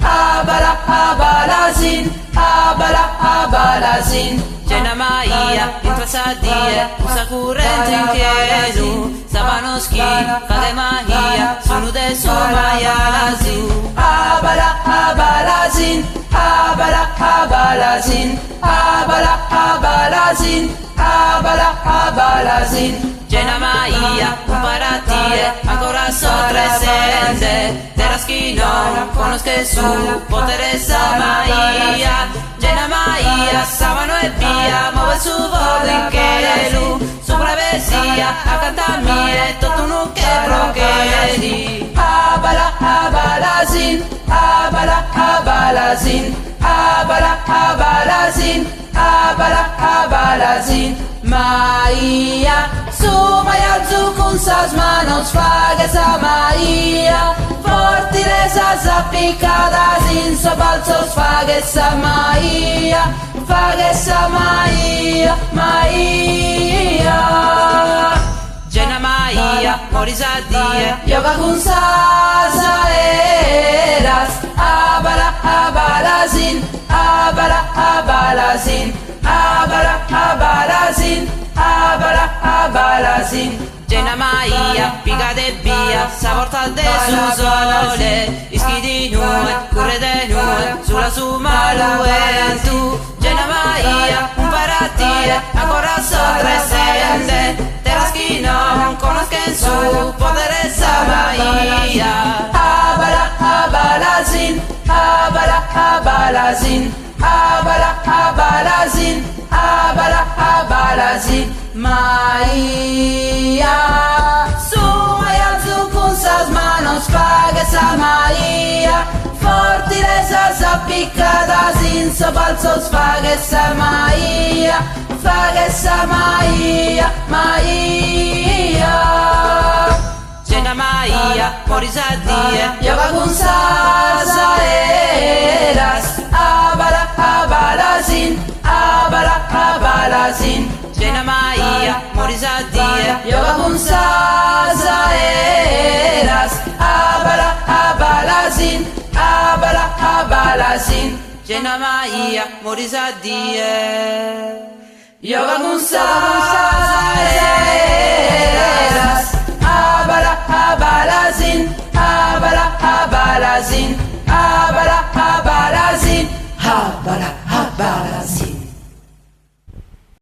abala abalazin, abala abalazin. Genna Maia, intra sadia, usa corrente in chiedu, Sabanoski, cade Maia, sono de su Maia lasu. Abala abalazin, abala abalazin, abala abalazin, abala abalazin. Genna Maia, comparatie, ancora sotresente, Teraski non conosce su potere sa Maia. Genna Maia, Sabano e via, muove su volo in chelu, su bravesia, a cantarmi e tutto un che prochedi. Abala abalazin, abala abalazin, abala abalazin, abala abalazin. Maia, su Maia zu con sas manos fagesa Maia, forti resas appicadas in sobalzos fagesa Maia, fagesa Maia, Maia. Genna Maia, morisa die, Yoga con sasa eras, abala abalazin, abala abalazin, abala abalazin, abala abalazin. Genna Maia, piga de via, saporta de su sole, ischi di nube, corre de nube, sulla su maluentu. Genna Maia, un paratie, ancora sotresente, Teraski non conoscen su potere sa Maia. Abala abalazin, abala abalazin, abala abalazin, abala abalazin. Maia, su Maia zu con sas manos fagesa Maia, forti resas appicadas in sobalzos fagesa Maia, fagesa Maia, Maia. Genna Maia, morisa die, Yoga con sasa eras, abala abalazin, abala abalazin. Genna Maia, morisa die, Yoga con sasa eras, abala abalazin, abala abalazin. Genna Maia, morisa die. Yoga con sasa eras, abala abalazin, abala abalazin, abala abalazin, abala abalazin.